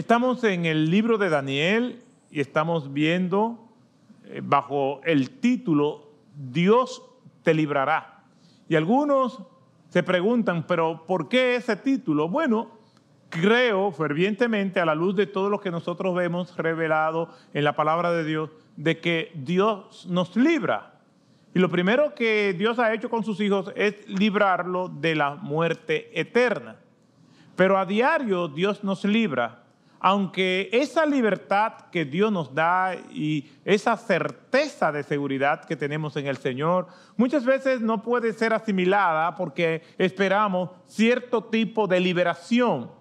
Estamos en el libro de Daniel y estamos viendo bajo el título Dios te librará. Y algunos se preguntan, ¿pero por qué ese título? Bueno, creo fervientemente a la luz de todo lo que nosotros vemos revelado en la palabra de Dios, de que Dios nos libra. Y lo primero que Dios ha hecho con sus hijos es librarlo de la muerte eterna. Pero a diario Dios nos libra, aunque esa libertad que Dios nos da y esa certeza de seguridad que tenemos en el Señor, muchas veces no puede ser asimilada porque esperamos cierto tipo de liberación.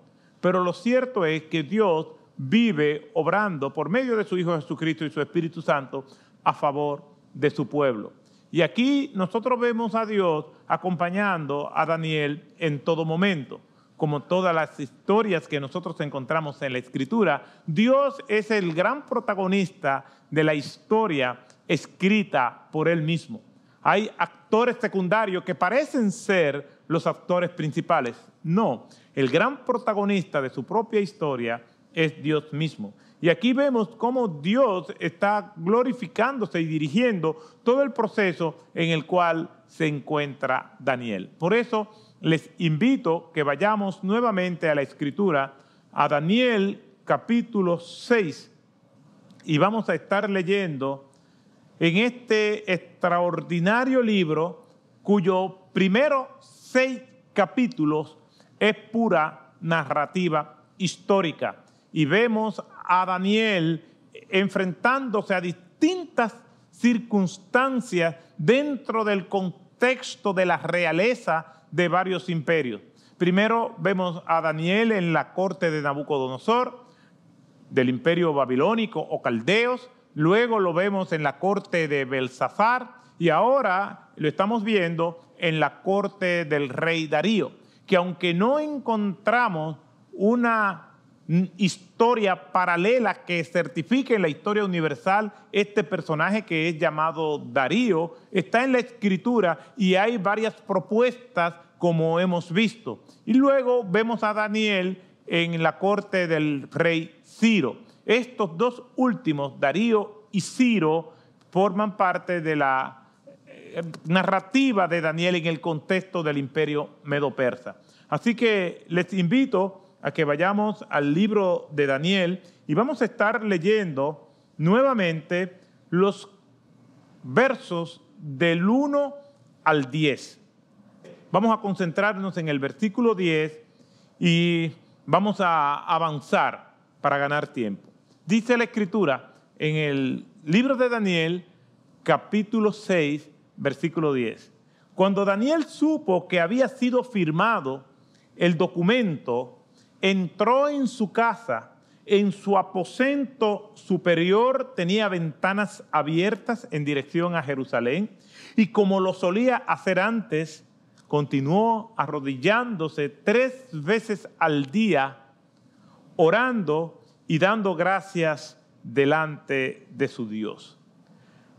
Pero lo cierto es que Dios vive obrando por medio de su Hijo Jesucristo y su Espíritu Santo a favor de su pueblo. Y aquí nosotros vemos a Dios acompañando a Daniel en todo momento. Como todas las historias que nosotros encontramos en la Escritura, Dios es el gran protagonista de la historia escrita por Él mismo. Hay actores secundarios que parecen ser los actores principales. No, el gran protagonista de su propia historia es Dios mismo. Y aquí vemos cómo Dios está glorificándose y dirigiendo todo el proceso en el cual se encuentra Daniel. Por eso les invito que vayamos nuevamente a la Escritura, a Daniel capítulo 6, y vamos a estar leyendo en este extraordinario libro, cuyos primeros 6 capítulos es pura narrativa histórica. Y vemos a Daniel enfrentándose a distintas circunstancias dentro del contexto de la realeza de varios imperios. Primero vemos a Daniel en la corte de Nabucodonosor, del imperio babilónico o caldeos. Luego lo vemos en la corte de Belsasar y ahora lo estamos viendo en la corte del rey Darío, que aunque no encontramos una historia paralela que certifique en la historia universal este personaje que es llamado Darío, está en la Escritura y hay varias propuestas como hemos visto. Y luego vemos a Daniel en la corte del rey Ciro. Estos dos últimos, Darío y Ciro, forman parte de la narrativa de Daniel en el contexto del imperio medo-persa. Así que les invito a que vayamos al libro de Daniel y vamos a estar leyendo nuevamente los versos del 1 al 10. Vamos a concentrarnos en el versículo 10 y vamos a avanzar para ganar tiempo. Dice la Escritura en el libro de Daniel, capítulo 6, versículo 10. Cuando Daniel supo que había sido firmado el documento, entró en su casa, en su aposento superior tenía ventanas abiertas en dirección a Jerusalén y como lo solía hacer antes, continuó arrodillándose 3 veces al día, orando y dando gracias delante de su Dios.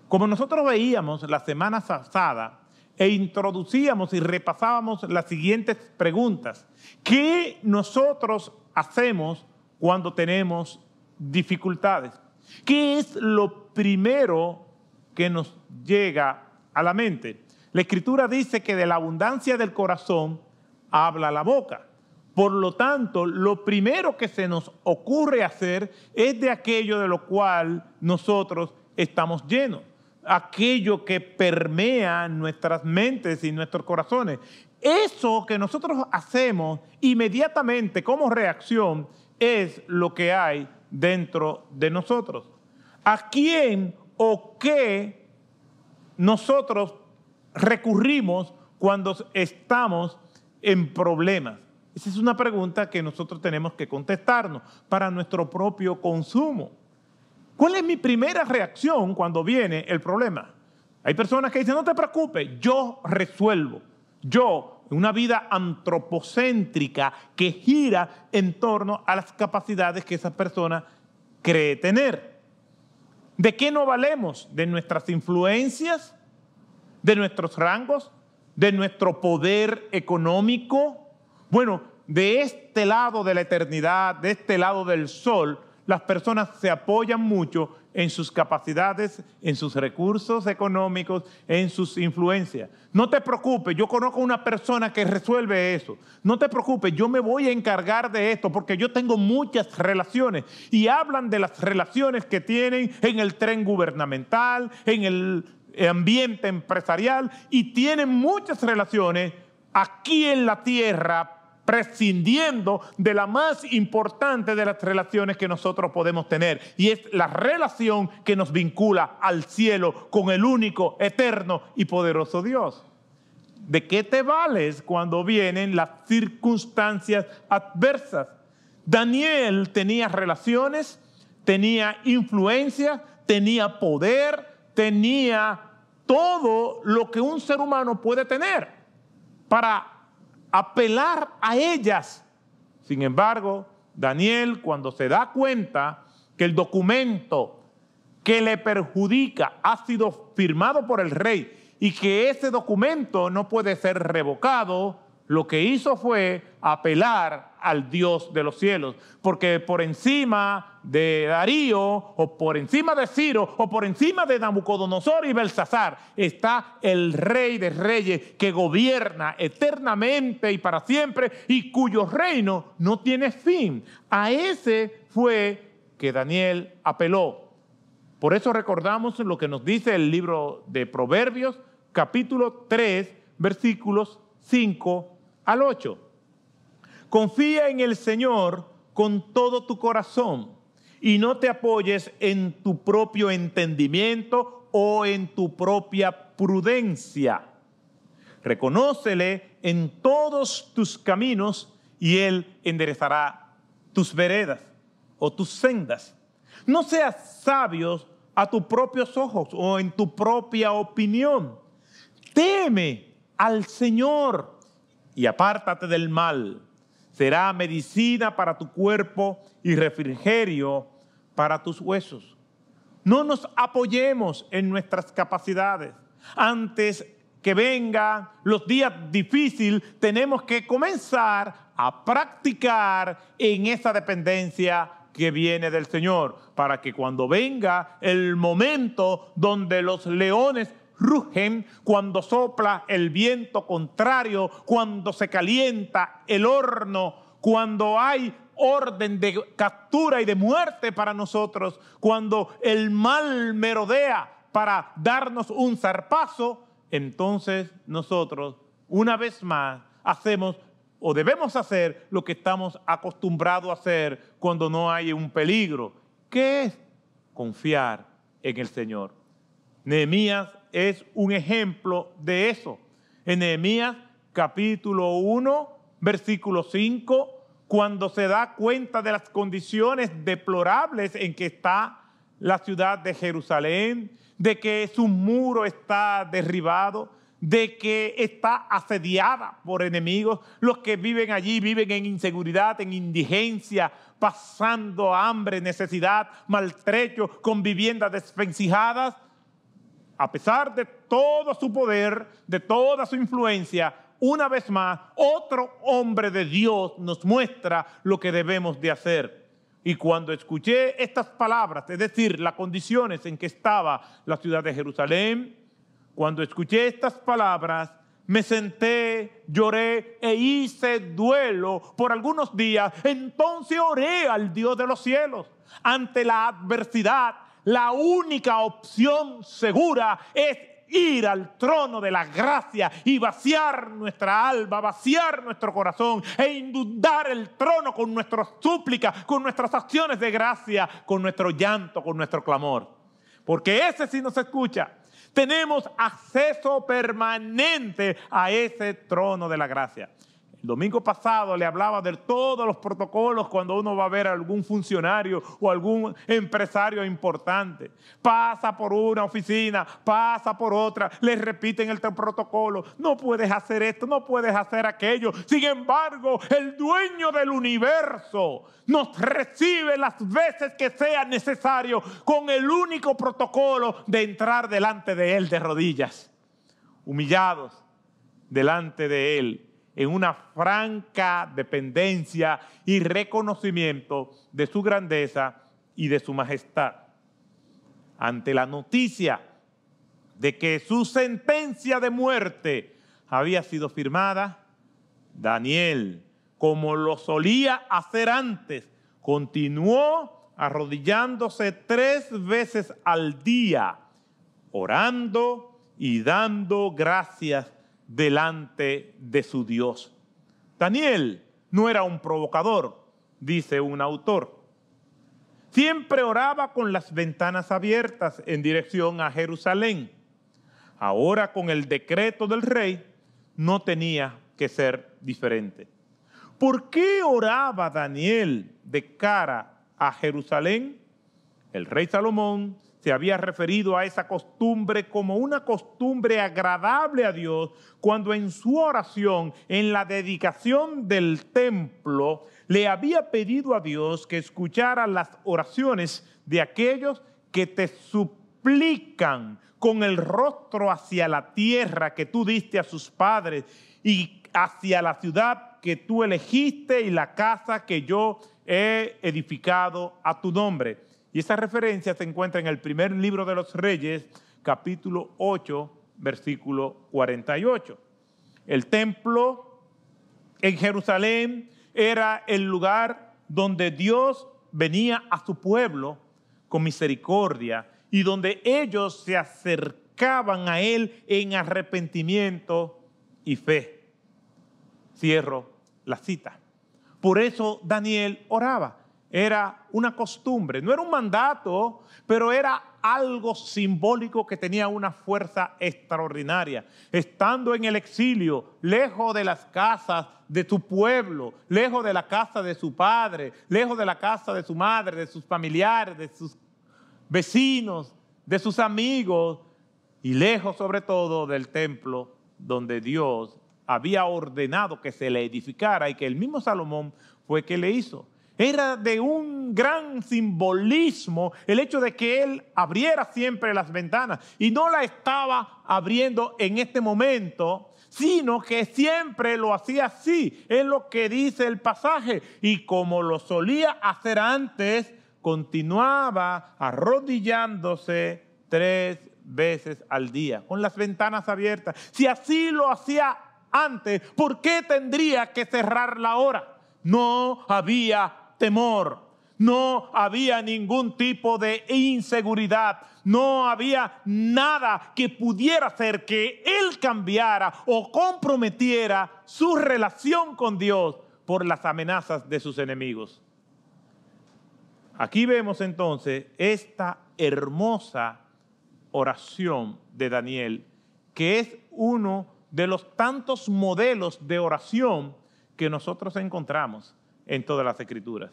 Como nosotros veíamos la semana pasada, e introducíamos y repasábamos las siguientes preguntas. ¿Qué nosotros hacemos cuando tenemos dificultades? ¿Qué es lo primero que nos llega a la mente? La Escritura dice que de la abundancia del corazón habla la boca. Por lo tanto, lo primero que se nos ocurre hacer es de aquello de lo cual nosotros estamos llenos. Aquello que permea nuestras mentes y nuestros corazones. Eso que nosotros hacemos inmediatamente como reacción es lo que hay dentro de nosotros. ¿A quién o qué nosotros recurrimos cuando estamos en problemas? Esa es una pregunta que nosotros tenemos que contestarnos para nuestro propio consumo. ¿Cuál es mi primera reacción cuando viene el problema? Hay personas que dicen, no te preocupes, yo resuelvo. Yo, una vida antropocéntrica que gira en torno a las capacidades que esa persona cree tener. ¿De qué no valemos? ¿De nuestras influencias? ¿De nuestros rangos? ¿De nuestro poder económico? Bueno, de este lado de la eternidad, de este lado del sol, las personas se apoyan mucho en sus capacidades, en sus recursos económicos, en sus influencias. No te preocupes, yo conozco una persona que resuelve eso. No te preocupes, yo me voy a encargar de esto porque yo tengo muchas relaciones. Y hablan de las relaciones que tienen en el tren gubernamental, en el ambiente empresarial, y tienen muchas relaciones aquí en la tierra, prescindiendo de la más importante de las relaciones que nosotros podemos tener, y es la relación que nos vincula al cielo con el único, eterno y poderoso Dios. ¿De qué te vales cuando vienen las circunstancias adversas? Daniel tenía relaciones, tenía influencia, tenía poder, tenía todo lo que un ser humano puede tener para apelar a ellas. Sin embargo, Daniel, cuando se da cuenta que el documento que le perjudica ha sido firmado por el rey y que ese documento no puede ser revocado, lo que hizo fue apelar al Dios de los cielos, porque por encima de Darío, o por encima de Ciro, o por encima de Nabucodonosor y Belsasar, está el Rey de Reyes que gobierna eternamente y para siempre y cuyo reino no tiene fin. A ese fue que Daniel apeló. Por eso recordamos lo que nos dice el libro de Proverbios, capítulo 3, versículos 5 al 8. Confía en el Señor con todo tu corazón y no te apoyes en tu propio entendimiento o en tu propia prudencia. Reconócele en todos tus caminos y Él enderezará tus veredas o tus sendas. No seas sabios a tus propios ojos o en tu propia opinión. Teme al Señor y apártate del mal. Será medicina para tu cuerpo y refrigerio para tus huesos. No nos apoyemos en nuestras capacidades. Antes que vengan los días difíciles, tenemos que comenzar a practicar en esa dependencia que viene del Señor, para que cuando venga el momento donde los leones rugen, cuando sopla el viento contrario, cuando se calienta el horno, cuando hay orden de captura y de muerte para nosotros, cuando el mal merodea para darnos un zarpazo, entonces nosotros una vez más hacemos o debemos hacer lo que estamos acostumbrados a hacer cuando no hay un peligro, que es confiar en el Señor. Nehemías es un ejemplo de eso. En Nehemías capítulo 1, versículo 5, cuando se da cuenta de las condiciones deplorables en que está la ciudad de Jerusalén, de que su muro está derribado, de que está asediada por enemigos, los que viven allí viven en inseguridad, en indigencia, pasando hambre, necesidad, maltrecho, con viviendas desvencijadas. A pesar de todo su poder, de toda su influencia, una vez más, otro hombre de Dios nos muestra lo que debemos de hacer. Y cuando escuché estas palabras, es decir, las condiciones en que estaba la ciudad de Jerusalén, cuando escuché estas palabras, me senté, lloré e hice duelo por algunos días. Entonces oré al Dios de los cielos. Ante la adversidad, la única opción segura es ir al trono de la gracia y vaciar nuestra alma, vaciar nuestro corazón e inundar el trono con nuestras súplicas, con nuestras acciones de gracia, con nuestro llanto, con nuestro clamor. Porque ese sí nos escucha. Tenemos acceso permanente a ese trono de la gracia. El domingo pasado le hablaba de todos los protocolos cuando uno va a ver a algún funcionario o algún empresario importante. Pasa por una oficina, pasa por otra, le repiten el protocolo. No puedes hacer esto, no puedes hacer aquello. Sin embargo, el dueño del universo nos recibe las veces que sea necesario con el único protocolo de entrar delante de Él de rodillas, humillados delante de Él en una franca dependencia y reconocimiento de su grandeza y de su majestad. Ante la noticia de que su sentencia de muerte había sido firmada, Daniel, como lo solía hacer antes, continuó arrodillándose 3 veces al día, orando y dando gracias delante de su Dios. Daniel no era un provocador, dice un autor. Siempre oraba con las ventanas abiertas en dirección a Jerusalén. Ahora, con el decreto del rey, no tenía que ser diferente. ¿Por qué oraba Daniel de cara a Jerusalén? El rey Salomón se había referido a esa costumbre como una costumbre agradable a Dios cuando en su oración, en la dedicación del templo, le había pedido a Dios que escuchara las oraciones de aquellos que te suplican con el rostro hacia la tierra que tú diste a sus padres y hacia la ciudad que tú elegiste y la casa que yo he edificado a tu nombre. Y esa referencia se encuentra en el primer libro de los Reyes, capítulo 8, versículo 48. El templo en Jerusalén era el lugar donde Dios venía a su pueblo con misericordia y donde ellos se acercaban a Él en arrepentimiento y fe. Cierro la cita. Por eso Daniel oraba. Era una costumbre, no era un mandato, pero era algo simbólico que tenía una fuerza extraordinaria. Estando en el exilio, lejos de las casas de su pueblo, lejos de la casa de su padre, lejos de la casa de su madre, de sus familiares, de sus vecinos, de sus amigos y lejos sobre todo del templo donde Dios había ordenado que se le edificara y que el mismo Salomón fue que le hizo. Era de un gran simbolismo el hecho de que él abriera siempre las ventanas y no la estaba abriendo en este momento, sino que siempre lo hacía así. Es lo que dice el pasaje. Y como lo solía hacer antes, continuaba arrodillándose 3 veces al día, con las ventanas abiertas. Si así lo hacía antes, ¿por qué tendría que cerrarla ahora? No había temor, no había ningún tipo de inseguridad, no había nada que pudiera hacer que él cambiara o comprometiera su relación con Dios por las amenazas de sus enemigos. Aquí vemos entonces esta hermosa oración de Daniel, que es uno de los tantos modelos de oración que nosotros encontramos en todas las Escrituras.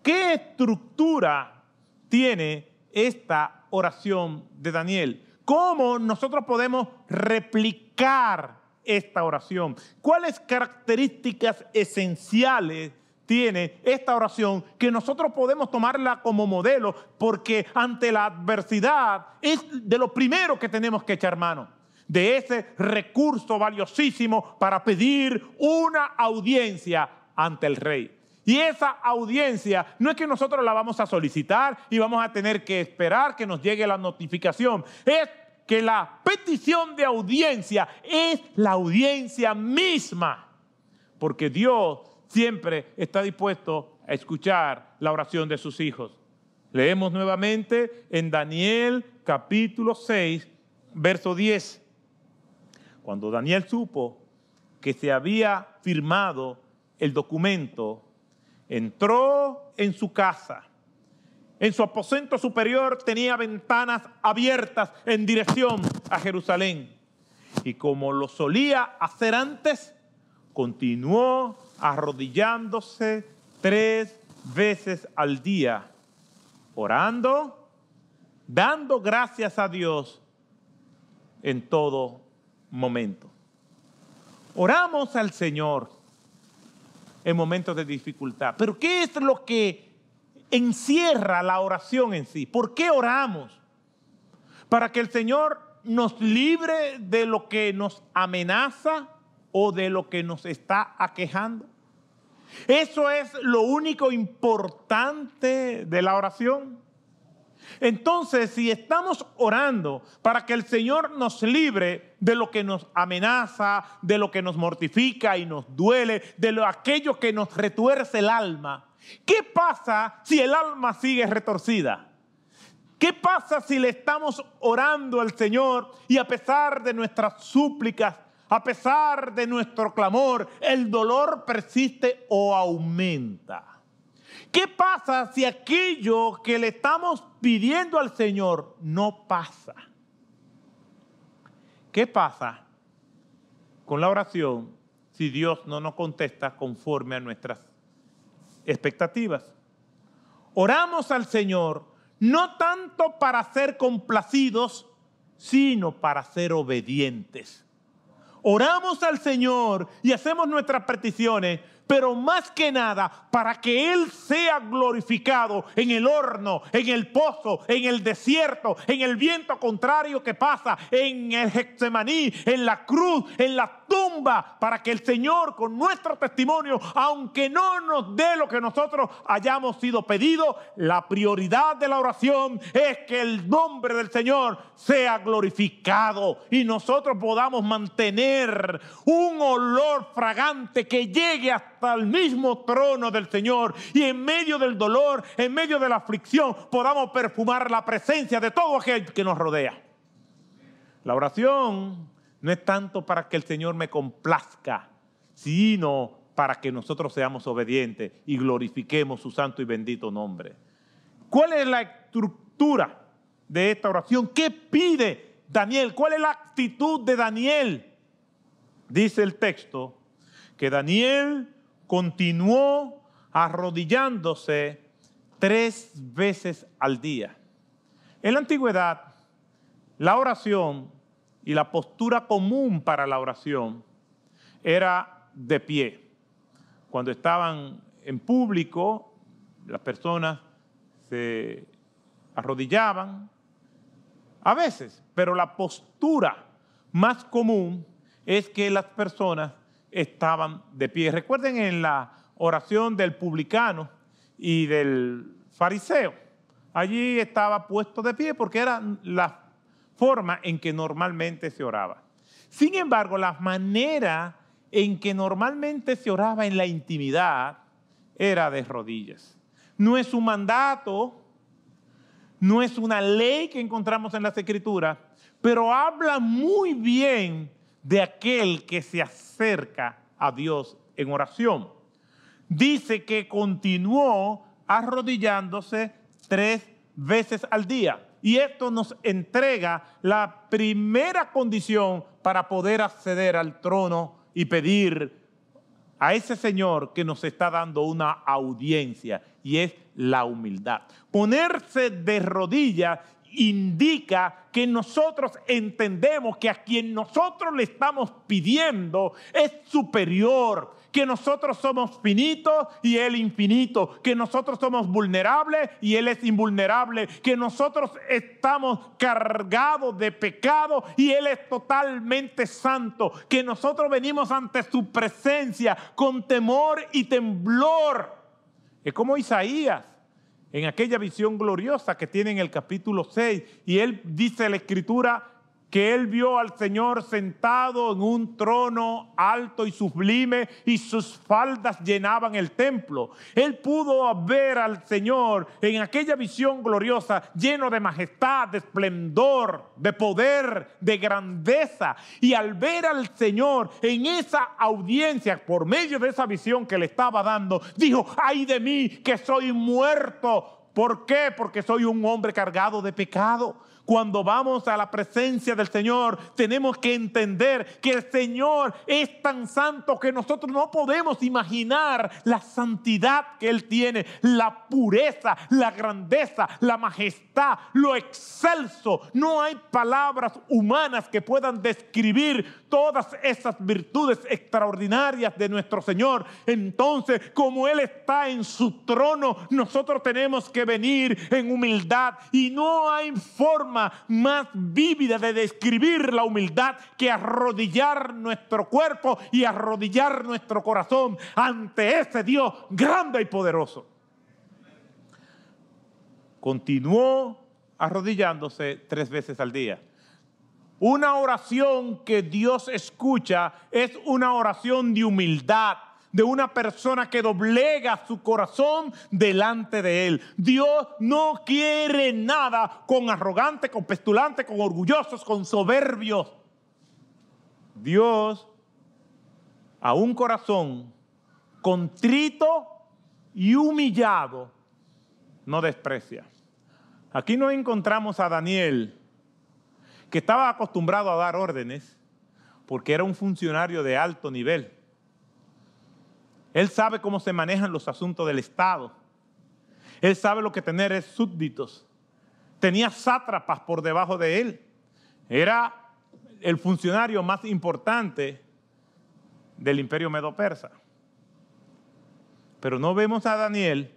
¿Qué estructura tiene esta oración de Daniel? ¿Cómo nosotros podemos replicar esta oración? ¿Cuáles características esenciales tiene esta oración que nosotros podemos tomarla como modelo? Porque ante la adversidad es de lo primero que tenemos que echar mano, de ese recurso valiosísimo para pedir una audiencia ante el rey. Y esa audiencia no es que nosotros la vamos a solicitar y vamos a tener que esperar que nos llegue la notificación. Es que la petición de audiencia es la audiencia misma. Porque Dios siempre está dispuesto a escuchar la oración de sus hijos. Leemos nuevamente en Daniel capítulo 6, verso 10. Cuando Daniel supo que se había firmado el documento, entró en su casa. En su aposento superior tenía ventanas abiertas en dirección a Jerusalén. Y como lo solía hacer antes, continuó arrodillándose 3 veces al día, orando, dando gracias a Dios en todo momento. Oramos al Señor en momentos de dificultad. Pero ¿qué es lo que encierra la oración en sí? ¿Por qué oramos? Para que el Señor nos libre de lo que nos amenaza, o de lo que nos está aquejando? ¿Eso es lo único importante de la oración? Entonces, si estamos orando para que el Señor nos libre de lo que nos amenaza, de lo que nos mortifica y nos duele, de aquello que nos retuerce el alma, ¿qué pasa si el alma sigue retorcida? ¿Qué pasa si le estamos orando al Señor y a pesar de nuestras súplicas, a pesar de nuestro clamor, el dolor persiste o aumenta? ¿Qué pasa si aquello que le estamos pidiendo al Señor no pasa? ¿Qué pasa con la oración si Dios no nos contesta conforme a nuestras expectativas? Oramos al Señor no tanto para ser complacidos, sino para ser obedientes. Oramos al Señor y hacemos nuestras peticiones, pero más que nada para que Él sea glorificado en el horno, en el pozo, en el desierto, en el viento contrario que pasa, en el Getsemaní, en la cruz, en la tumba, para que el Señor con nuestro testimonio, aunque no nos dé lo que nosotros hayamos sido pedido, la prioridad de la oración es que el nombre del Señor sea glorificado y nosotros podamos mantener un olor fragante que llegue hasta el mismo trono del Señor y en medio del dolor, en medio de la aflicción, podamos perfumar la presencia de todo aquel que nos rodea. La oración no es tanto para que el Señor me complazca, sino para que nosotros seamos obedientes y glorifiquemos su santo y bendito nombre. ¿Cuál es la estructura de esta oración? ¿Qué pide Daniel? ¿Cuál es la actitud de Daniel? Dice el texto que Daniel continuó arrodillándose 3 veces al día. En la antigüedad, la oración y la postura común para la oración era de pie. Cuando estaban en público, las personas se arrodillaban a veces, pero la postura más común es que las personas estaban de pie. Recuerden en la oración del publicano y del fariseo. Allí estaba puesto de pie porque era la forma en que normalmente se oraba. Sin embargo, la manera en que normalmente se oraba en la intimidad era de rodillas. No es un mandato, no es una ley que encontramos en las Escrituras, pero habla muy bien de aquel que se acerca a Dios en oración. Dice que continuó arrodillándose 3 veces al día. Y esto nos entrega la primera condición para poder acceder al trono y pedir a ese Señor que nos está dando una audiencia, y es la humildad. Ponerse de rodillas indica que nosotros entendemos que a quien nosotros le estamos pidiendo es superior, que nosotros somos finitos y Él infinito, que nosotros somos vulnerables y Él es invulnerable, que nosotros estamos cargados de pecado y Él es totalmente santo, que nosotros venimos ante su presencia con temor y temblor. Es como Isaías en aquella visión gloriosa que tiene en el capítulo 6, y él dice en la Escritura que él vio al Señor sentado en un trono alto y sublime y sus faldas llenaban el templo. Él pudo ver al Señor en aquella visión gloriosa lleno de majestad, de esplendor, de poder, de grandeza. Y al ver al Señor en esa audiencia, por medio de esa visión que le estaba dando, dijo: ¡ay de mí que soy muerto! ¿Por qué? Porque soy un hombre cargado de pecado. Cuando vamos a la presencia del Señor, tenemos que entender que el Señor es tan santo que nosotros no podemos imaginar la santidad que Él tiene, la pureza, la grandeza, la majestad, lo excelso. No hay palabras humanas que puedan describir todas esas virtudes extraordinarias de nuestro Señor. Entonces, como Él está en su trono, nosotros tenemos que venir en humildad, y no hay forma forma más vívida de describir la humildad que arrodillar nuestro cuerpo y arrodillar nuestro corazón ante ese Dios grande y poderoso. Continuó arrodillándose 3 veces al día. Una oración que Dios escucha es una oración de humildad, de una persona que doblega su corazón delante de Él. Dios no quiere nada con arrogantes, con pestulantes, con orgullosos, con soberbios. Dios a un corazón contrito y humillado no desprecia. Aquí nos encontramos a Daniel, que estaba acostumbrado a dar órdenes porque era un funcionario de alto nivel. Él sabe cómo se manejan los asuntos del Estado. Él sabe lo que tener es súbditos. Tenía sátrapas por debajo de él. Era el funcionario más importante del imperio medo-persa. Pero no vemos a Daniel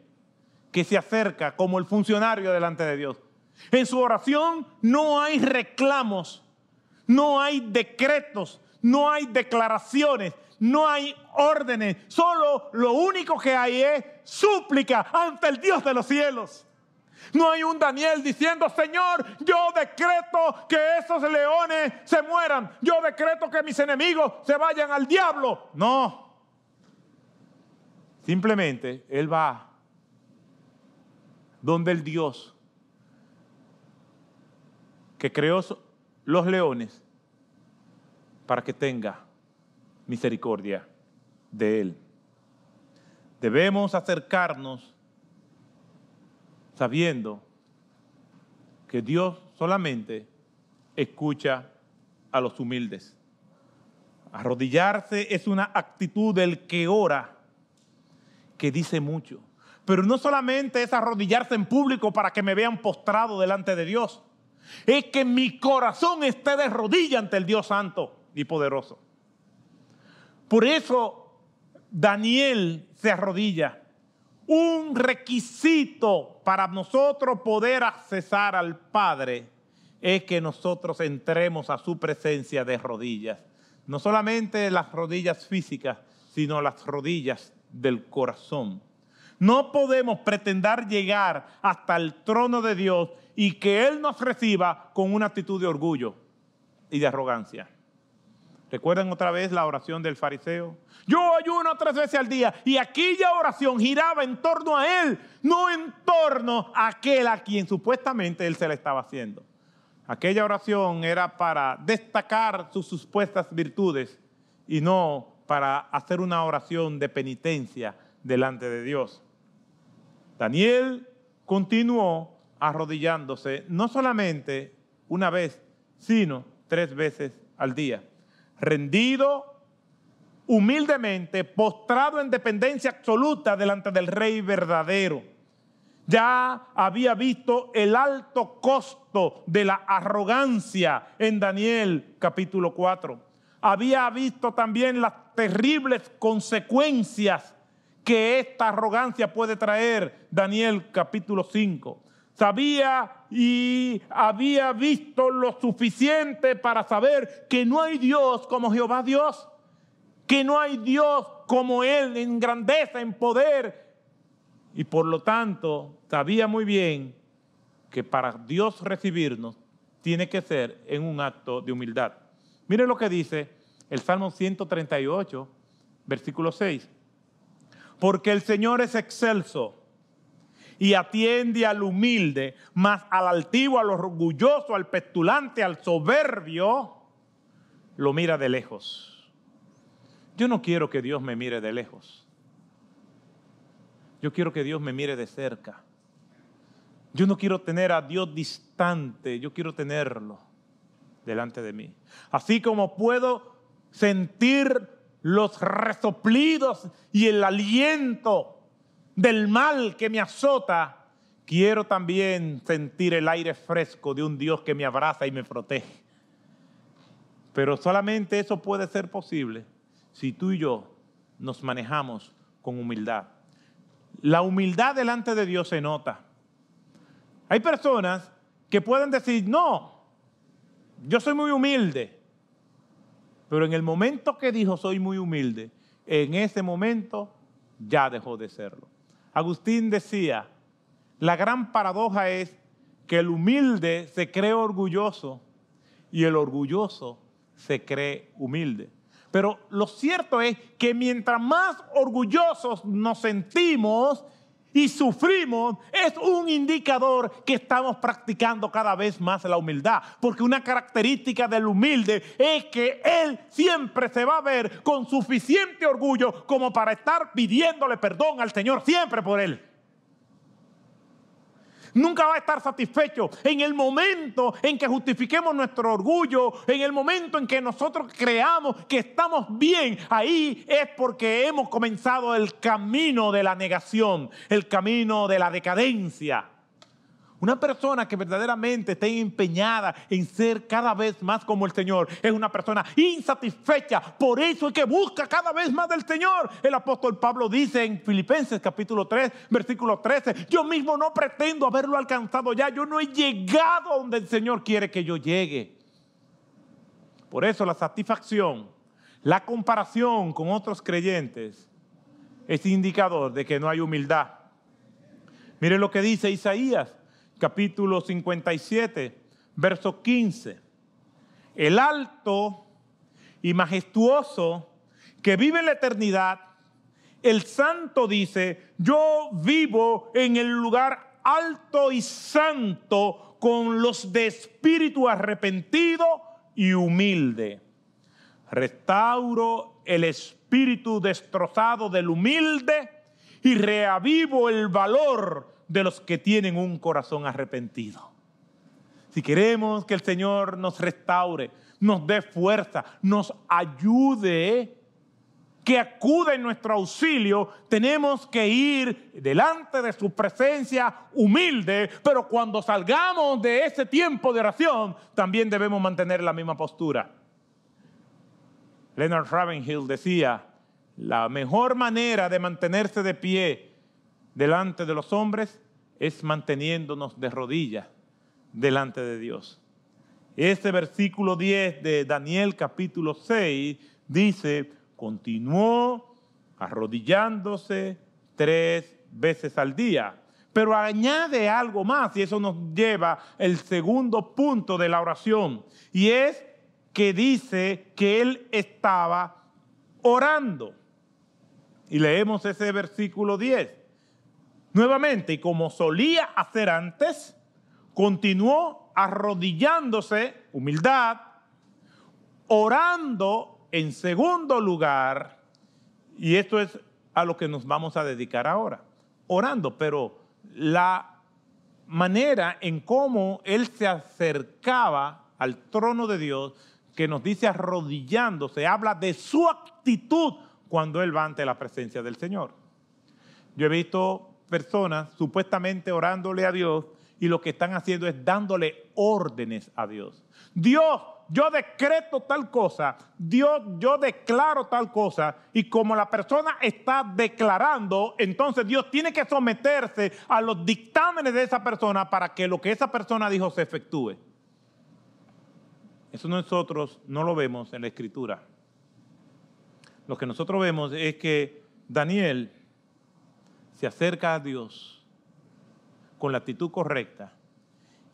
que se acerca como el funcionario delante de Dios. En su oración no hay reclamos, no hay decretos, no hay declaraciones, no hay órdenes. Solo lo único que hay es súplica ante el Dios de los cielos. No hay un Daniel diciendo: Señor, yo decreto que esos leones se mueran. Yo decreto que mis enemigos se vayan al diablo. No. Simplemente él va donde el Dios que creó los leones para que tenga misericordia de él. Debemos acercarnos sabiendo que Dios solamente escucha a los humildes. Arrodillarse es una actitud del que ora, que dice mucho. Pero no solamente es arrodillarse en público para que me vean postrado delante de Dios. Es que mi corazón esté de rodillas ante el Dios santo y poderoso. Por eso Daniel se arrodilla. Un requisito para nosotros poder accesar al Padre es que nosotros entremos a su presencia de rodillas. No solamente las rodillas físicas, sino las rodillas del corazón. No podemos pretender llegar hasta el trono de Dios y que Él nos reciba con una actitud de orgullo y de arrogancia. ¿Recuerdan otra vez la oración del fariseo? Yo ayuno 3 veces al día, y aquella oración giraba en torno a él, no en torno a aquel a quien supuestamente él se la estaba haciendo. Aquella oración era para destacar sus supuestas virtudes y no para hacer una oración de penitencia delante de Dios. Daniel continuó arrodillándose no solamente una vez, sino 3 veces al día. Rendido, humildemente, postrado en dependencia absoluta delante del Rey verdadero. Ya había visto el alto costo de la arrogancia en Daniel capítulo 4. Había visto también las terribles consecuencias que esta arrogancia puede traer, Daniel capítulo 5. Sabía y había visto lo suficiente para saber que no hay Dios como Jehová Dios, que no hay Dios como Él en grandeza, en poder. Y por lo tanto, sabía muy bien que para Dios recibirnos tiene que ser en un acto de humildad. Miren lo que dice el Salmo 138, versículo 6. Porque el Señor es excelso y atiende al humilde, mas al altivo, al orgulloso, al petulante, al soberbio, lo mira de lejos. Yo no quiero que Dios me mire de lejos. Yo quiero que Dios me mire de cerca. Yo no quiero tener a Dios distante, yo quiero tenerlo delante de mí. Así como puedo sentir los resoplidos y el aliento del mal que me azota, quiero también sentir el aire fresco de un Dios que me abraza y me protege. Pero solamente eso puede ser posible si tú y yo nos manejamos con humildad. La humildad delante de Dios se nota. Hay personas que pueden decir, no, yo soy muy humilde. Pero en el momento que dijo soy muy humilde, en ese momento ya dejó de serlo. Agustín decía, la gran paradoja es que el humilde se cree orgulloso y el orgulloso se cree humilde. Pero lo cierto es que mientras más orgullosos nos sentimos y sufrimos, es un indicador que estamos practicando cada vez más la humildad. Porque una característica del humilde es que él siempre se va a ver con suficiente orgullo como para estar pidiéndole perdón al Señor siempre por él. Nunca va a estar satisfecho. En el momento en que justifiquemos nuestro orgullo, en el momento en que nosotros creamos que estamos bien, ahí es porque hemos comenzado el camino de la negación, el camino de la decadencia. Una persona que verdaderamente esté empeñada en ser cada vez más como el Señor es una persona insatisfecha. Por eso es que busca cada vez más del Señor. El apóstol Pablo dice en Filipenses capítulo 3, versículo 13, yo mismo no pretendo haberlo alcanzado ya. Yo no he llegado a donde el Señor quiere que yo llegue. Por eso la satisfacción, la comparación con otros creyentes es indicador de que no hay humildad. Miren lo que dice Isaías. Capítulo 57, verso 15. El alto y majestuoso que vive en la eternidad, el santo dice, yo vivo en el lugar alto y santo con los de espíritu arrepentido y humilde. Restauro el espíritu destrozado del humilde y reavivo el valor de los que tienen un corazón arrepentido. Si queremos que el Señor nos restaure, nos dé fuerza, nos ayude, que acuda en nuestro auxilio, tenemos que ir delante de su presencia humilde, pero cuando salgamos de ese tiempo de oración, también debemos mantener la misma postura. Leonard Ravenhill decía, la mejor manera de mantenerse de pie delante de los hombres es manteniéndonos de rodillas delante de Dios. Este versículo 10 de Daniel capítulo 6 dice, continuó arrodillándose 3 veces al día. Pero añade algo más y eso nos lleva al segundo punto de la oración. Y es que dice que él estaba orando. Y leemos ese versículo 10. Nuevamente, y como solía hacer antes, continuó arrodillándose, humildad, orando en segundo lugar, y esto es a lo que nos vamos a dedicar ahora, orando, pero la manera en cómo él se acercaba al trono de Dios, que nos dice arrodillándose, habla de su actitud cuando él va ante la presencia del Señor. Yo he visto personas supuestamente orándole a Dios y lo que están haciendo es dándole órdenes a Dios. Dios, yo decreto tal cosa, Dios, yo declaro tal cosa, y como la persona está declarando, entonces Dios tiene que someterse a los dictámenes de esa persona para que lo que esa persona dijo se efectúe. Eso nosotros no lo vemos en la Escritura. Lo que nosotros vemos es que Daniel se acerca a Dios con la actitud correcta.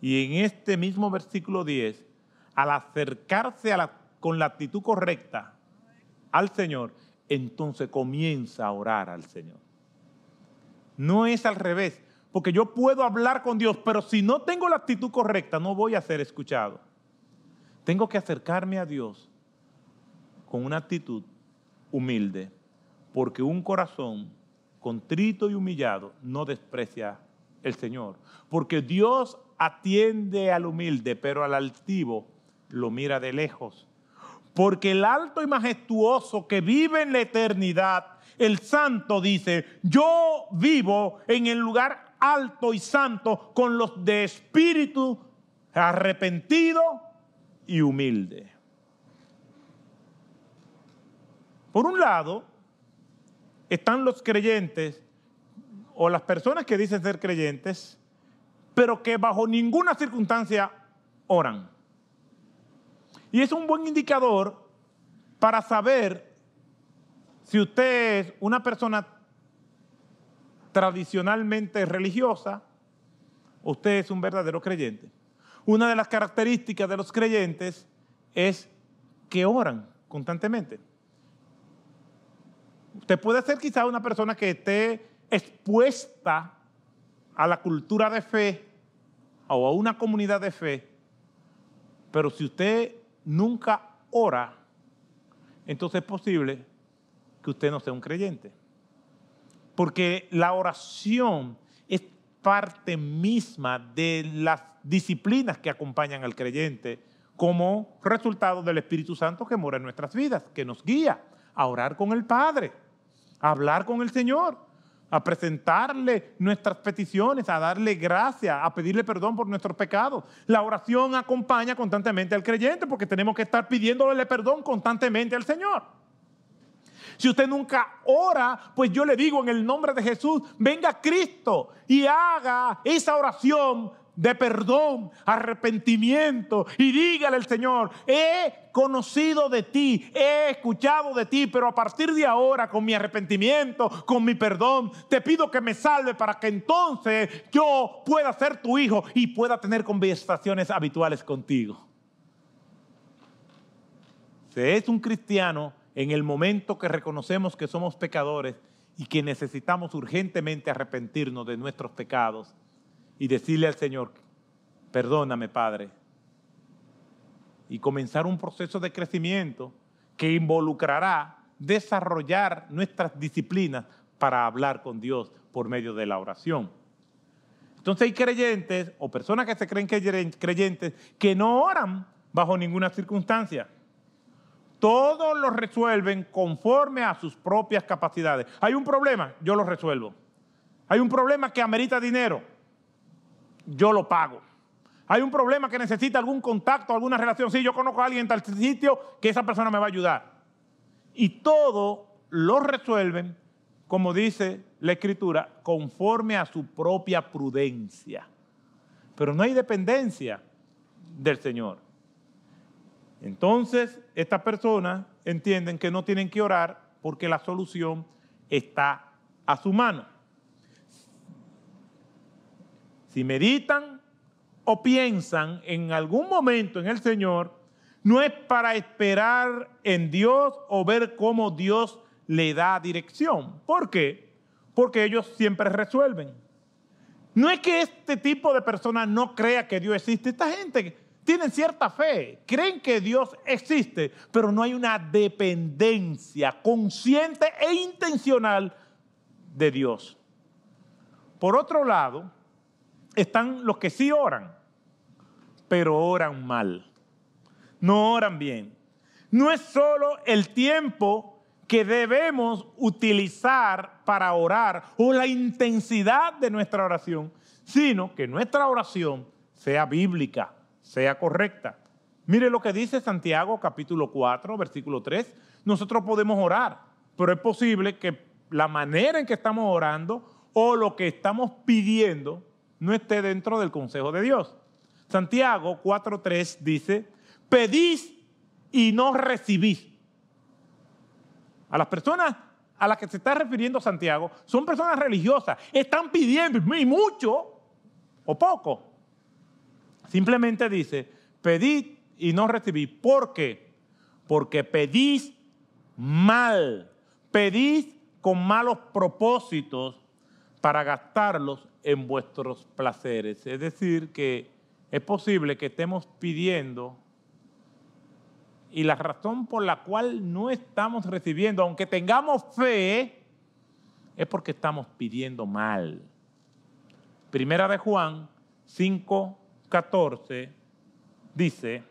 Y en este mismo versículo 10, al acercarse con la actitud correcta al Señor, entonces comienza a orar al Señor. No es al revés, porque yo puedo hablar con Dios, pero si no tengo la actitud correcta, no voy a ser escuchado. Tengo que acercarme a Dios con una actitud humilde, porque un corazón contrito y humillado no desprecia el Señor, porque Dios atiende al humilde, pero al altivo lo mira de lejos. Porque el alto y majestuoso que vive en la eternidad, el santo dice, yo vivo en el lugar alto y santo con los de espíritu arrepentido y humilde. Por un lado, están los creyentes o las personas que dicen ser creyentes pero que bajo ninguna circunstancia oran. Y es un buen indicador para saber si usted es una persona tradicionalmente religiosa o usted es un verdadero creyente. Una de las características de los creyentes es que oran constantemente. Usted puede ser quizá una persona que esté expuesta a la cultura de fe o a una comunidad de fe, pero si usted nunca ora, entonces es posible que usted no sea un creyente. Porque la oración es parte misma de las disciplinas que acompañan al creyente como resultado del Espíritu Santo que mora en nuestras vidas, que nos guía a orar con el Padre, a hablar con el Señor, a presentarle nuestras peticiones, a darle gracia, a pedirle perdón por nuestros pecados. La oración acompaña constantemente al creyente porque tenemos que estar pidiéndole perdón constantemente al Señor. Si usted nunca ora, pues yo le digo en el nombre de Jesús, venga Cristo y haga esa oración de perdón, arrepentimiento y dígale al Señor, he conocido de ti, he escuchado de ti, pero a partir de ahora con mi arrepentimiento, con mi perdón, te pido que me salve para que entonces yo pueda ser tu hijo y pueda tener conversaciones habituales contigo. Si es un cristiano, en el momento que reconocemos que somos pecadores y que necesitamos urgentemente arrepentirnos de nuestros pecados y decirle al Señor, perdóname, Padre, y comenzar un proceso de crecimiento que involucrará desarrollar nuestras disciplinas para hablar con Dios por medio de la oración. Entonces hay creyentes o personas que se creen creyentes que no oran bajo ninguna circunstancia. Todos lo resuelven conforme a sus propias capacidades. Hay un problema, yo lo resuelvo. Hay un problema que amerita dinero, yo lo pago. Hay un problema que necesita algún contacto, alguna relación. Sí, yo conozco a alguien en tal sitio que esa persona me va a ayudar. Y todo lo resuelven, como dice la Escritura, conforme a su propia prudencia. Pero no hay dependencia del Señor. Entonces, estas personas entienden que no tienen que orar porque la solución está a su mano. Si meditan o piensan en algún momento en el Señor, no es para esperar en Dios o ver cómo Dios le da dirección. ¿Por qué? Porque ellos siempre resuelven. No es que este tipo de personas no crea que Dios existe. Esta gente tienen cierta fe, creen que Dios existe, pero no hay una dependencia consciente e intencional de Dios. Por otro lado, están los que sí oran, pero oran mal. No oran bien. No es solo el tiempo que debemos utilizar para orar o la intensidad de nuestra oración, sino que nuestra oración sea bíblica, sea correcta. Mire lo que dice Santiago capítulo 4, versículo 3. Nosotros podemos orar, pero es posible que la manera en que estamos orando o lo que estamos pidiendo no esté dentro del consejo de Dios. Santiago 4:3 dice, pedís y no recibís. A las personas a las que se está refiriendo Santiago son personas religiosas, están pidiendo y mucho o poco. Simplemente dice, pedid y no recibís. ¿Por qué? Porque pedís mal, pedís con malos propósitos para gastarlos en vuestros placeres. Es decir, que es posible que estemos pidiendo y la razón por la cual no estamos recibiendo, aunque tengamos fe, es porque estamos pidiendo mal. Primera de Juan 5:14 dice,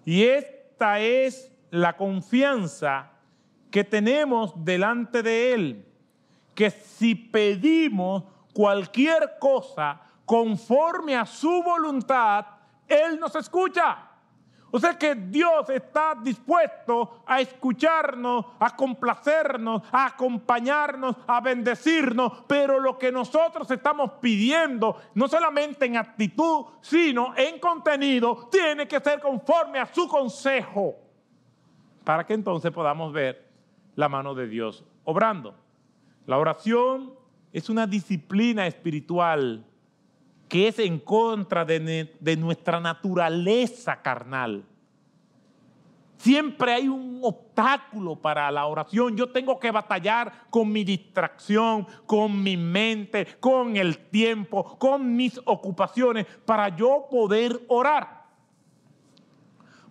y esta es la confianza que tenemos delante de Él, que si pedimos cualquier cosa conforme a su voluntad, Él nos escucha. O sea que Dios está dispuesto a escucharnos, a complacernos, a acompañarnos, a bendecirnos, pero lo que nosotros estamos pidiendo, no solamente en actitud, sino en contenido, tiene que ser conforme a su consejo, para que entonces podamos ver la mano de Dios obrando. La oración es una disciplina espiritual que es en contra de nuestra naturaleza carnal. Siempre hay un obstáculo para la oración. Yo tengo que batallar con mi distracción, con mi mente, con el tiempo, con mis ocupaciones para yo poder orar.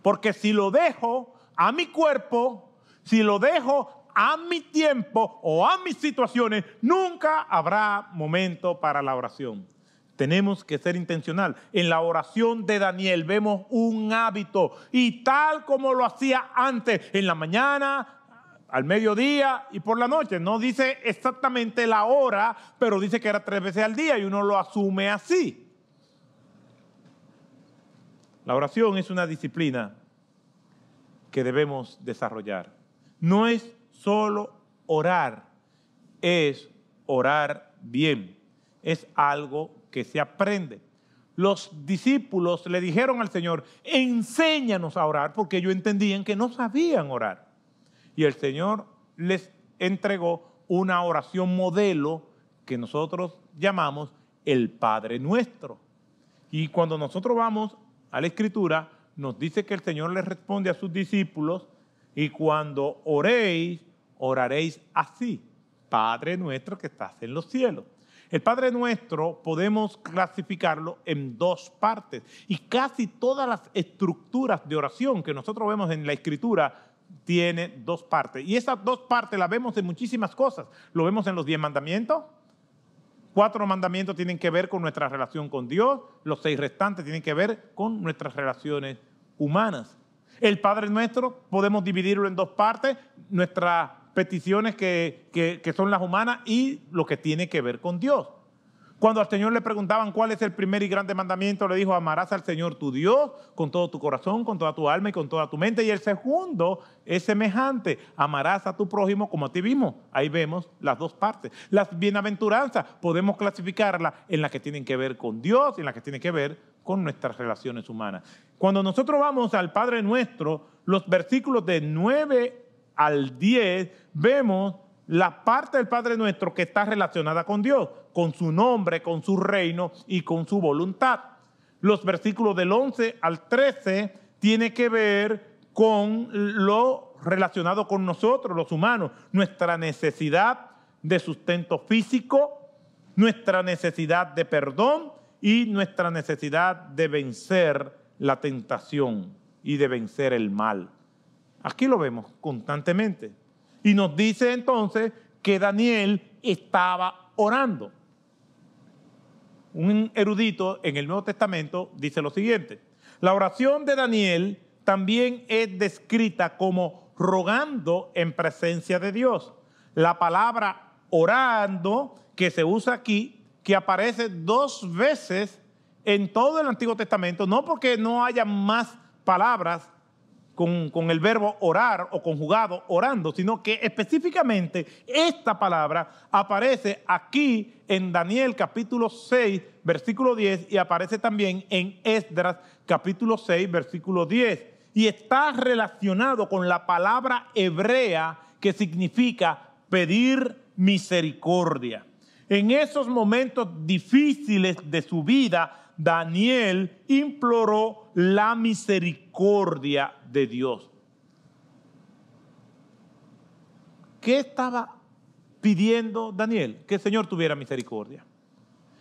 Porque si lo dejo a mi cuerpo, si lo dejo a mi tiempo o a mis situaciones, nunca habrá momento para la oración. Tenemos que ser intencional. En la oración de Daniel vemos un hábito, y tal como lo hacía antes, en la mañana, al mediodía y por la noche. No dice exactamente la hora, pero dice que era 3 veces al día y uno lo asume así. La oración es una disciplina que debemos desarrollar. No es solo orar, es orar bien. Es algo que se aprende. Los discípulos le dijeron al Señor, enséñanos a orar, porque ellos entendían que no sabían orar. Y el Señor les entregó una oración modelo que nosotros llamamos el Padre Nuestro. Y cuando nosotros vamos a la Escritura, nos dice que el Señor les responde a sus discípulos, y cuando oréis, oraréis así: Padre nuestro que estás en los cielos. El Padre Nuestro podemos clasificarlo en 2 partes, y casi todas las estructuras de oración que nosotros vemos en la Escritura tiene 2 partes, y esas 2 partes las vemos en muchísimas cosas. Lo vemos en los 10 mandamientos. 4 mandamientos tienen que ver con nuestra relación con Dios, los 6 restantes tienen que ver con nuestras relaciones humanas. El Padre Nuestro podemos dividirlo en 2 partes, nuestras peticiones que son las humanas y lo que tiene que ver con Dios. Cuando al Señor le preguntaban cuál es el primer y grande mandamiento, le dijo: amarás al Señor tu Dios con todo tu corazón, con toda tu alma y con toda tu mente. Y el segundo es semejante: amarás a tu prójimo como a ti mismo. Ahí vemos las 2 partes. Las bienaventuranzas podemos clasificarlas en las que tienen que ver con Dios y en las que tienen que ver con nuestras relaciones humanas. Cuando nosotros vamos al Padre Nuestro, los versículos de 9 al 10, vemos la parte del Padre Nuestro que está relacionada con Dios, con su nombre, con su reino y con su voluntad. Los versículos del 11 al 13 tiene que ver con lo relacionado con nosotros, los humanos, nuestra necesidad de sustento físico, nuestra necesidad de perdón y nuestra necesidad de vencer la tentación y de vencer el mal. Aquí lo vemos constantemente. Y nos dice entonces que Daniel estaba orando. Un erudito en el Nuevo Testamento dice lo siguiente: la oración de Daniel también es descrita como rogando en presencia de Dios. La palabra orando que se usa aquí, que aparece 2 veces en todo el Antiguo Testamento, no porque no haya más palabras con el verbo orar o conjugado orando, sino que específicamente esta palabra aparece aquí en Daniel capítulo 6, versículo 10, y aparece también en Esdras capítulo 6, versículo 10, y está relacionado con la palabra hebrea que significa pedir misericordia. En esos momentos difíciles de su vida, Daniel imploró la misericordia de Dios. ¿Qué estaba pidiendo Daniel? Que el Señor tuviera misericordia,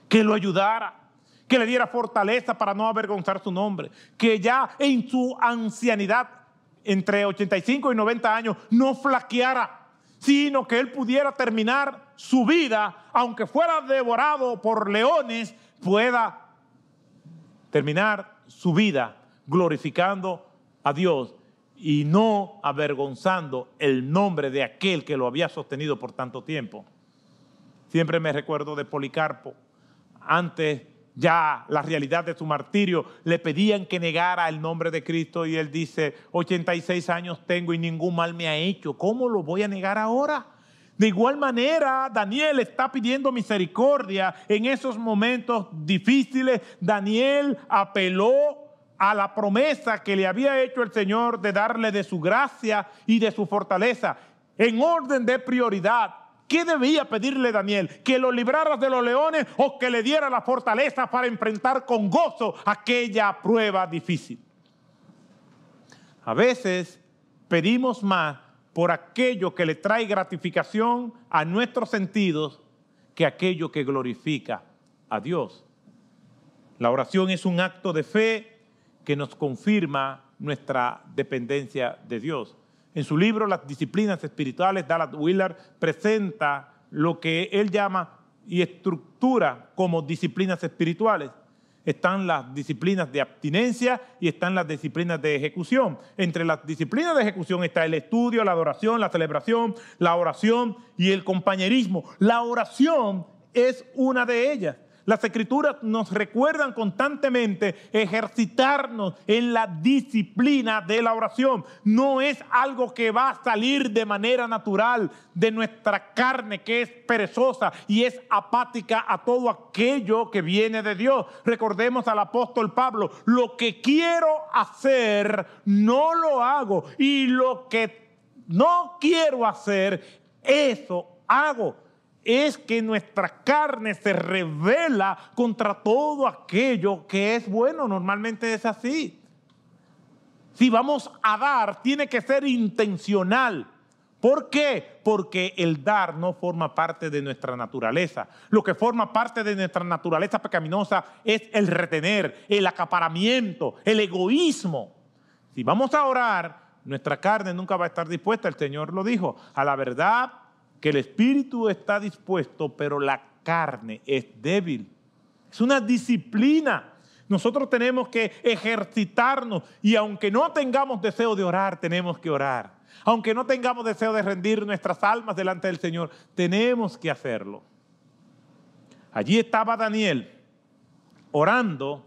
que lo ayudara, que le diera fortaleza para no avergonzar su nombre, que ya en su ancianidad, entre 85 y 90 años, no flaqueara, sino que él pudiera terminar su vida, aunque fuera devorado por leones, pueda terminar su vida glorificando a Dios y no avergonzando el nombre de aquel que lo había sostenido por tanto tiempo. Siempre me recuerdo de Policarpo, antes ya la realidad de su martirio, le pedían que negara el nombre de Cristo y él dice, 86 años tengo y ningún mal me ha hecho. ¿Cómo lo voy a negar ahora? De igual manera, Daniel está pidiendo misericordia en esos momentos difíciles. Daniel apeló a la promesa que le había hecho el Señor de darle de su gracia y de su fortaleza. En orden de prioridad, ¿qué debía pedirle Daniel? ¿Que lo librara de los leones o que le diera la fortaleza para enfrentar con gozo aquella prueba difícil? A veces pedimos más por aquello que le trae gratificación a nuestros sentidos que aquello que glorifica a Dios. La oración es un acto de fe que nos confirma nuestra dependencia de Dios. En su libro Las Disciplinas Espirituales, Dallas Willard presenta lo que él llama y estructura como disciplinas espirituales. Están las disciplinas de abstinencia y están las disciplinas de ejecución. Entre las disciplinas de ejecución está el estudio, la adoración, la celebración, la oración y el compañerismo. La oración es una de ellas. Las Escrituras nos recuerdan constantemente ejercitarnos en la disciplina de la oración. No es algo que va a salir de manera natural de nuestra carne, que es perezosa y es apática a todo aquello que viene de Dios. Recordemos al apóstol Pablo, lo que quiero hacer no lo hago y lo que no quiero hacer, eso hago. Es que nuestra carne se rebela contra todo aquello que es bueno. Normalmente es así. Si vamos a dar, tiene que ser intencional. ¿Por qué? Porque el dar no forma parte de nuestra naturaleza. Lo que forma parte de nuestra naturaleza pecaminosa es el retener, el acaparamiento, el egoísmo. Si vamos a orar, nuestra carne nunca va a estar dispuesta. El Señor lo dijo. A la verdad, que el espíritu está dispuesto, pero la carne es débil. Es una disciplina. Nosotros tenemos que ejercitarnos y aunque no tengamos deseo de orar, tenemos que orar. Aunque no tengamos deseo de rendir nuestras almas delante del Señor, tenemos que hacerlo. Allí estaba Daniel orando,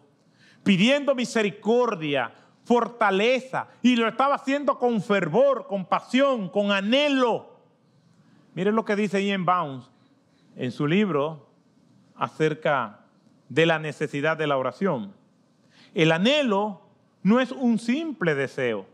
pidiendo misericordia, fortaleza, y lo estaba haciendo con fervor, con pasión, con anhelo. Miren lo que dice Ian Bounds en su libro acerca de la necesidad de la oración. El anhelo no es un simple deseo,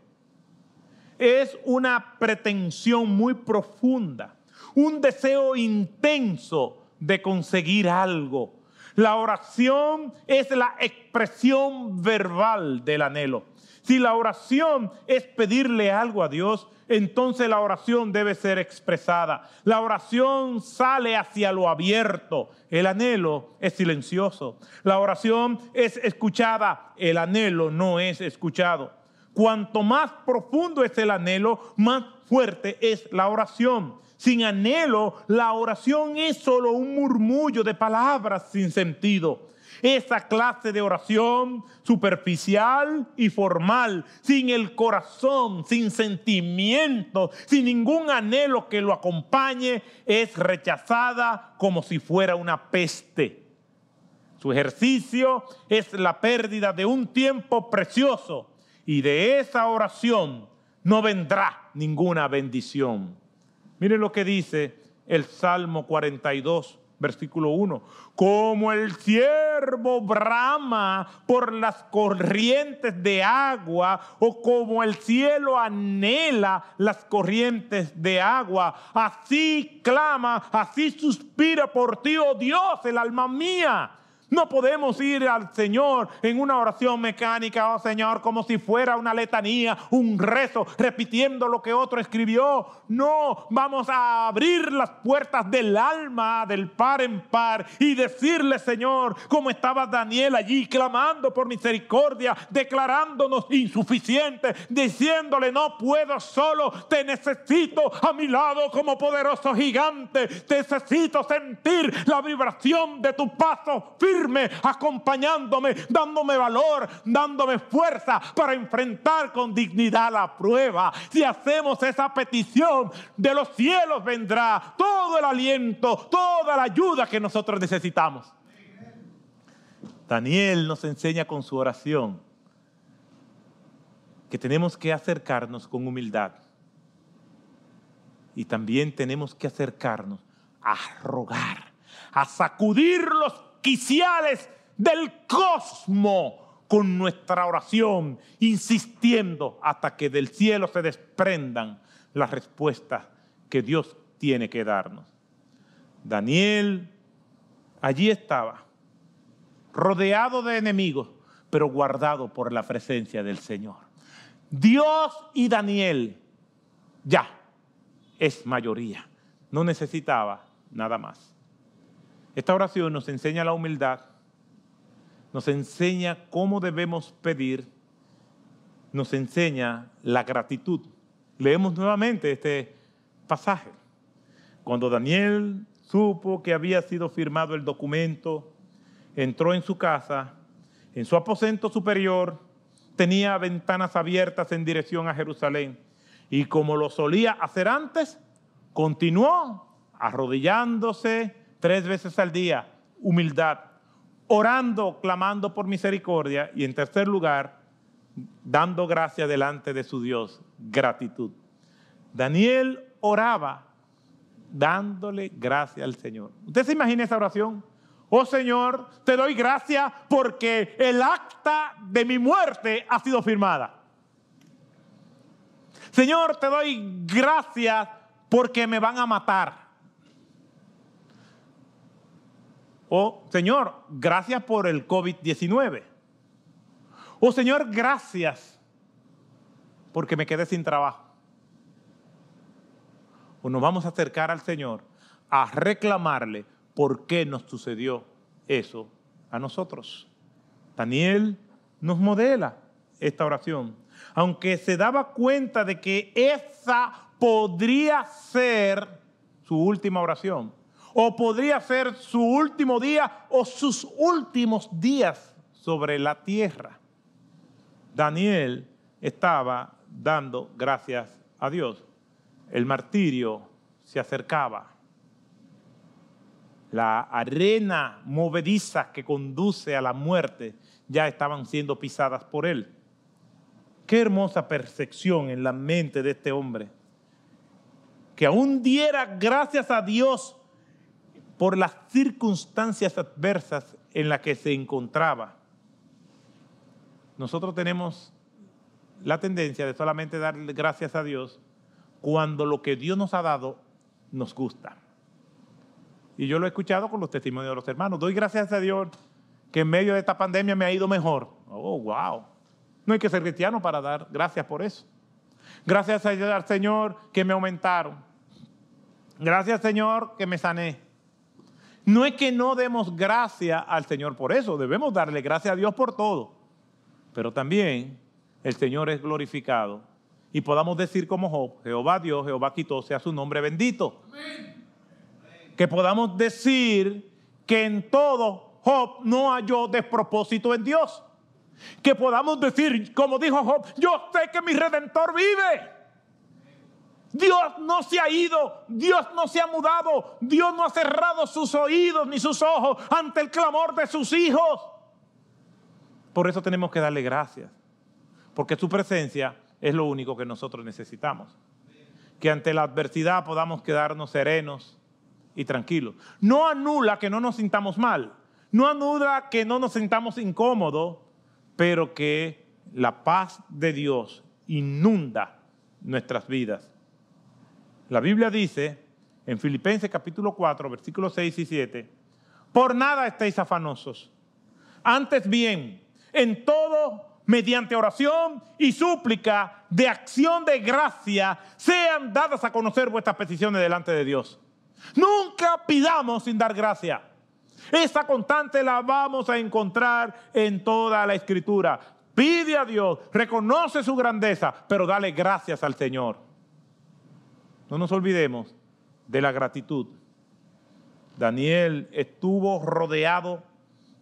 es una pretensión muy profunda, un deseo intenso de conseguir algo. La oración es la expresión verbal del anhelo. Si la oración es pedirle algo a Dios, entonces la oración debe ser expresada. La oración sale hacia lo abierto. El anhelo es silencioso. La oración es escuchada. El anhelo no es escuchado. Cuanto más profundo es el anhelo, más fuerte es la oración. Sin anhelo, la oración es solo un murmullo de palabras sin sentido. Esa clase de oración superficial y formal, sin el corazón, sin sentimiento, sin ningún anhelo que lo acompañe, es rechazada como si fuera una peste. Su ejercicio es la pérdida de un tiempo precioso y de esa oración no vendrá ninguna bendición. Miren lo que dice el Salmo 42. Versículo 1, como el ciervo brama por las corrientes de agua, o como el cielo anhela las corrientes de agua, así clama, así suspira por ti, oh Dios, el alma mía. No podemos ir al Señor en una oración mecánica, oh Señor, como si fuera una letanía, un rezo, repitiendo lo que otro escribió. No, vamos a abrir las puertas del alma, del par en par, y decirle, Señor, como estaba Daniel allí, clamando por misericordia, declarándonos insuficientes, diciéndole, no puedo solo, te necesito a mi lado como poderoso gigante, necesito sentir la vibración de tu paso firme, acompañándome, dándome valor, dándome fuerza para enfrentar con dignidad la prueba. Si hacemos esa petición, de los cielos vendrá todo el aliento, toda la ayuda que nosotros necesitamos. Daniel nos enseña con su oración que tenemos que acercarnos con humildad. Y también tenemos que acercarnos a rogar, a sacudir los quiciales del cosmos con nuestra oración, insistiendo hasta que del cielo se desprendan las respuestas que Dios tiene que darnos. Daniel allí estaba, rodeado de enemigos, pero guardado por la presencia del Señor. Dios y Daniel ya es mayoría, no necesitaba nada más. Esta oración nos enseña la humildad, nos enseña cómo debemos pedir, nos enseña la gratitud. Leemos nuevamente este pasaje. Cuando Daniel supo que había sido firmado el documento, entró en su casa, en su aposento superior, tenía ventanas abiertas en dirección a Jerusalén. Y como lo solía hacer antes, continuó arrodillándose 3 veces al día, humildad, orando, clamando por misericordia y en tercer lugar, dando gracia delante de su Dios, gratitud. Daniel oraba dándole gracia al Señor. ¿Usted se imagina esa oración? Oh Señor, te doy gracias porque el acta de mi muerte ha sido firmada. Señor, te doy gracias porque me van a matar. Oh, Señor, gracias por el COVID-19. Oh, Señor, gracias porque me quedé sin trabajo. O nos vamos a acercar al Señor a reclamarle por qué nos sucedió eso a nosotros. Daniel nos modela esta oración, aunque se daba cuenta de que esa podría ser su última oración, o podría ser su último día o sus últimos días sobre la tierra. Daniel estaba dando gracias a Dios. El martirio se acercaba. La arena movediza que conduce a la muerte ya estaban siendo pisadas por él. Qué hermosa percepción en la mente de este hombre, que aún diera gracias a Dios por las circunstancias adversas en las que se encontraba. Nosotros tenemos la tendencia de solamente darle gracias a Dios cuando lo que Dios nos ha dado nos gusta. Y yo lo he escuchado con los testimonios de los hermanos. Doy gracias a Dios que en medio de esta pandemia me ha ido mejor. Oh, wow. No hay que ser cristiano para dar gracias por eso. Gracias al Señor que me aumentaron. Gracias, Señor, que me sané. No es que no demos gracias al Señor por eso. Debemos darle gracias a Dios por todo. Pero también el Señor es glorificado. Y podamos decir como Job, Jehová dio, Jehová quitó, sea su nombre bendito. Amén. Que podamos decir que en todo Job no halló despropósito en Dios. Que podamos decir, como dijo Job, yo sé que mi Redentor vive. Dios no se ha ido, Dios no se ha mudado, Dios no ha cerrado sus oídos ni sus ojos ante el clamor de sus hijos. Por eso tenemos que darle gracias, porque su presencia es lo único que nosotros necesitamos. Que ante la adversidad podamos quedarnos serenos y tranquilos. No anula que no nos sintamos mal, no anula que no nos sintamos incómodos, pero que la paz de Dios inunda nuestras vidas. La Biblia dice en Filipenses capítulo 4, versículos 6 y 7, por nada estéis afanosos, antes bien, en todo, mediante oración y súplica de acción de gracia, sean dadas a conocer vuestras peticiones delante de Dios. Nunca pidamos sin dar gracia. Esa constante la vamos a encontrar en toda la Escritura. Pide a Dios, reconoce su grandeza, pero dale gracias al Señor. No nos olvidemos de la gratitud. Daniel estuvo rodeado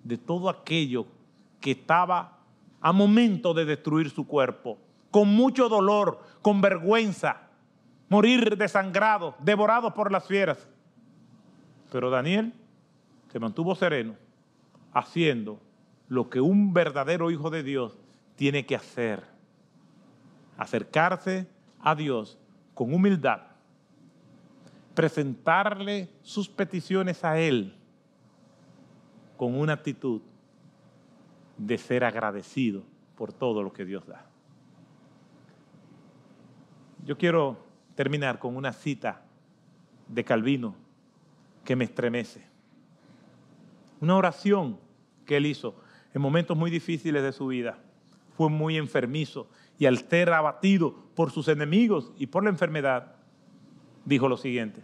de todo aquello que estaba a momento de destruir su cuerpo, con mucho dolor, con vergüenza, morir desangrado, devorado por las fieras. Pero Daniel se mantuvo sereno, haciendo lo que un verdadero hijo de Dios tiene que hacer. Acercarse a Dios con humildad, presentarle sus peticiones a Él con una actitud de ser agradecido por todo lo que Dios da. Yo quiero terminar con una cita de Calvino que me estremece. Una oración que él hizo en momentos muy difíciles de su vida. Fue muy enfermizo y al ser abatido por sus enemigos y por la enfermedad, dijo lo siguiente: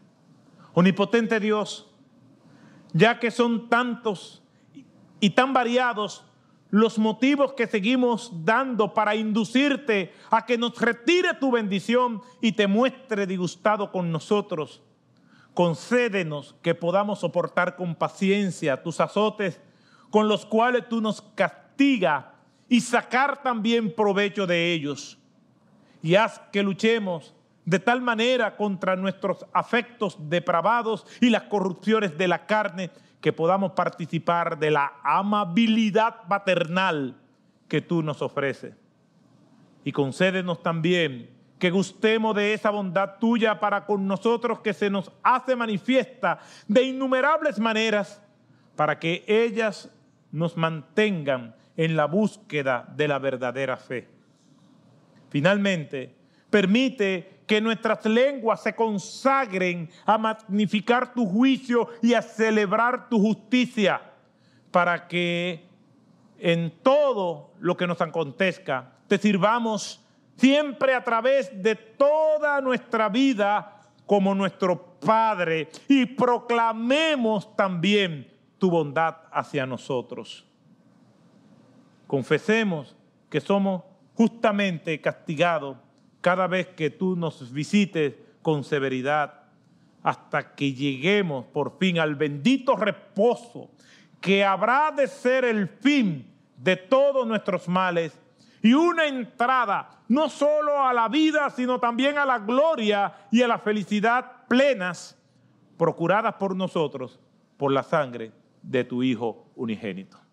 Omnipotente Dios, ya que son tantos y tan variados los motivos que seguimos dando para inducirte a que nos retire tu bendición y te muestre disgustado con nosotros, concédenos que podamos soportar con paciencia tus azotes con los cuales tú nos castigas y sacar también provecho de ellos. Y haz que luchemos de tal manera contra nuestros afectos depravados y las corrupciones de la carne que podamos participar de la amabilidad paternal que tú nos ofreces. Y concédenos también que gustemos de esa bondad tuya para con nosotros que se nos hace manifiesta de innumerables maneras, para que ellas nos mantengan en la búsqueda de la verdadera fe. Finalmente, permite que nuestras lenguas se consagren a magnificar tu juicio y a celebrar tu justicia, para que en todo lo que nos acontezca te sirvamos siempre a través de toda nuestra vida como nuestro Padre y proclamemos también tu bondad hacia nosotros. Confesemos que somos justamente castigados cada vez que tú nos visites con severidad, hasta que lleguemos por fin al bendito reposo que habrá de ser el fin de todos nuestros males y una entrada no solo a la vida, sino también a la gloria y a la felicidad plenas procuradas por nosotros por la sangre de tu Hijo unigénito.